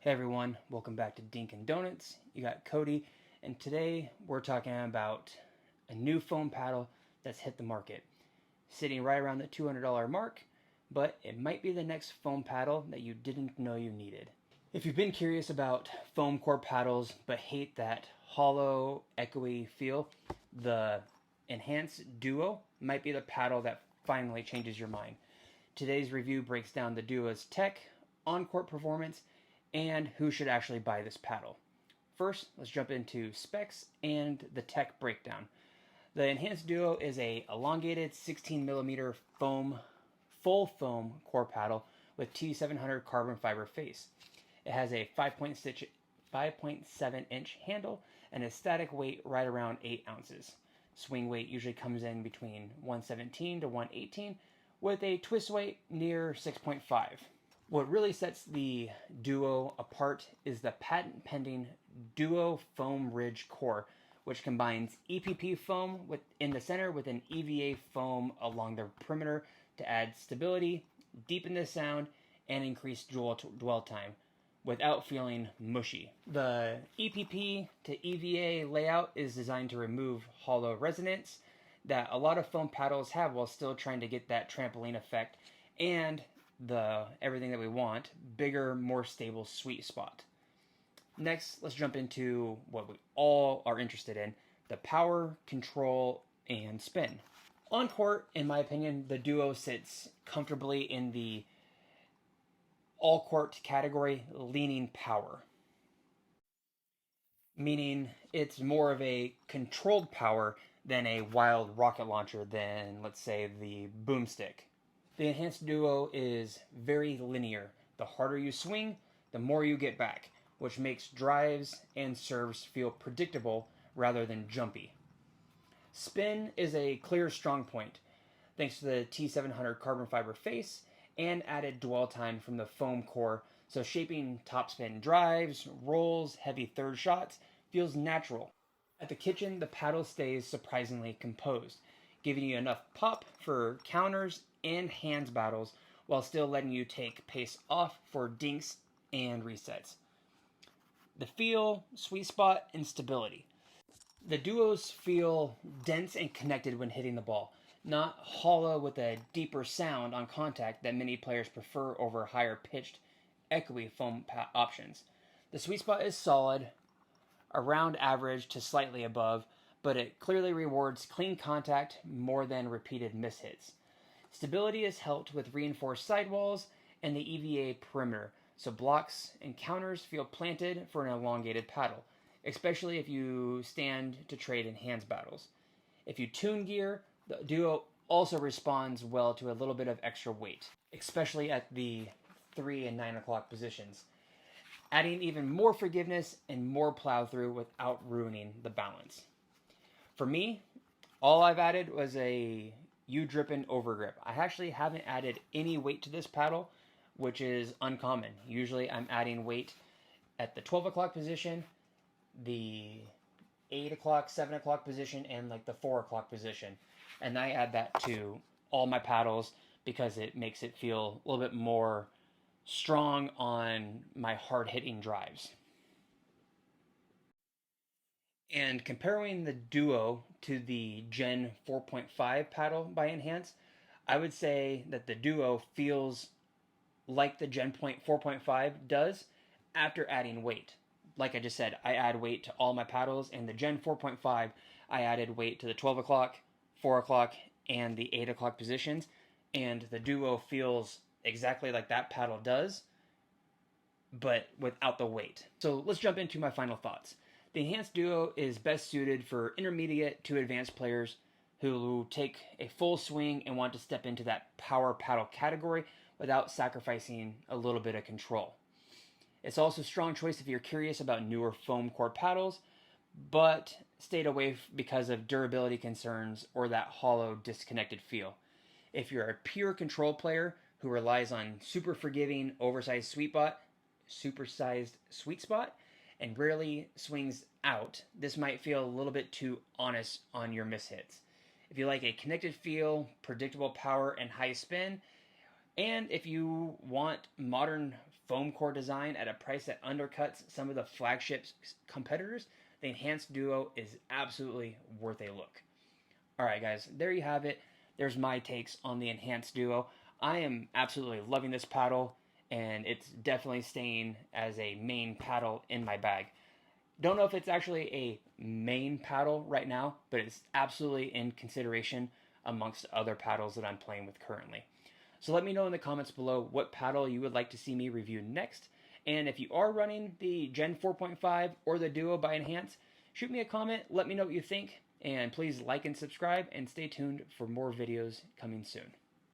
Hey everyone, welcome back to Dink and Donuts. You got Cody, and today we're talking about a new foam paddle that's hit the market, sitting right around the $200 mark, but it might be the next foam paddle that you didn't know you needed. If you've been curious about foam core paddles but hate that hollow, echoey feel, the Enhanced Duo might be the paddle that finally changes your mind. Today's review breaks down the Duo's tech, on-court performance, and who should actually buy this paddle. First, let's jump into specs and the tech breakdown. The Enhanced Duo is a elongated 16mm full foam core paddle with T700 carbon fiber face. It has a 5.7 inch handle and a static weight right around 8 ounces. Swing weight usually comes in between 117 to 118, with a twist weight near 6.5. What really sets the Duo apart is the patent-pending Duo Foam Ridge core, which combines EPP foam in the center with an EVA foam along the perimeter to add stability, deepen the sound, and increase dwell time without feeling mushy. The EPP to EVA layout is designed to remove hollow resonance that a lot of foam paddles have while still trying to get that trampoline effect and everything that we want, bigger, more stable sweet spot. Next, let's jump into what we all are interested in, the power, control, and spin. On court, in my opinion, the Duo sits comfortably in the all court category, leaning power. Meaning it's more of a controlled power than a wild rocket launcher than, let's say, the boomstick. The Enhanced Duo is very linear. The harder you swing, the more you get back, which makes drives and serves feel predictable rather than jumpy. Spin is a clear strong point, thanks to the T700 carbon fiber face and added dwell time from the foam core, so shaping topspin drives, rolls, heavy third shots feels natural. At the kitchen, the paddle stays surprisingly composed, giving you enough pop for counters and hands battles while still letting you take pace off for dinks and resets. The feel, sweet spot, and stability. The Duos feel dense and connected when hitting the ball, not hollow with a deeper sound on contact that many players prefer over higher pitched, echoey foam options. The sweet spot is solid, around average to slightly above, but it clearly rewards clean contact more than repeated mishits. Stability is helped with reinforced sidewalls and the EVA perimeter, so blocks and counters feel planted for an elongated paddle, especially if you stand to trade in hands battles. If you tune gear, the Duo also responds well to a little bit of extra weight, especially at the 3 and 9 o'clock positions, adding even more forgiveness and more plow through without ruining the balance. For me, all I've added was a U-dripping overgrip. I actually haven't added any weight to this paddle, which is uncommon. Usually I'm adding weight at the 12 o'clock position, the 8 o'clock, 7 o'clock position, and like the 4 o'clock position. And I add that to all my paddles because it makes it feel a little bit more strong on my hard-hitting drives. And comparing the Duo to the Gen 4.5 paddle by Enhance, I would say that the Duo feels like the Gen 4.5 does after adding weight. Like I just said, I add weight to all my paddles, and the Gen 4.5, I added weight to the 12 o'clock, 4 o'clock, and the 8 o'clock positions, and the Duo feels exactly like that paddle does, but without the weight. So let's jump into my final thoughts. The Enhanced Duo is best suited for intermediate to advanced players who take a full swing and want to step into that power paddle category without sacrificing a little bit of control. It's also a strong choice if you're curious about newer foam core paddles, but stayed away because of durability concerns or that hollow, disconnected feel. If you're a pure control player who relies on super forgiving, oversized supersized sweet spot, and rarely swings out, this might feel a little bit too honest on your mishits. If you like a connected feel, predictable power, and high spin, and if you want modern foam core design at a price that undercuts some of the flagship competitors, the Enhanced Duo is absolutely worth a look. Alright guys, there you have it. There's my takes on the Enhanced Duo. I am absolutely loving this paddle, and it's definitely staying as a main paddle in my bag. Don't know if it's actually a main paddle right now, but it's absolutely in consideration amongst other paddles that I'm playing with currently. So let me know in the comments below what paddle you would like to see me review next. And if you are running the Gen 4.5 or the Duo by Enhance, shoot me a comment, let me know what you think, and please like and subscribe, and stay tuned for more videos coming soon.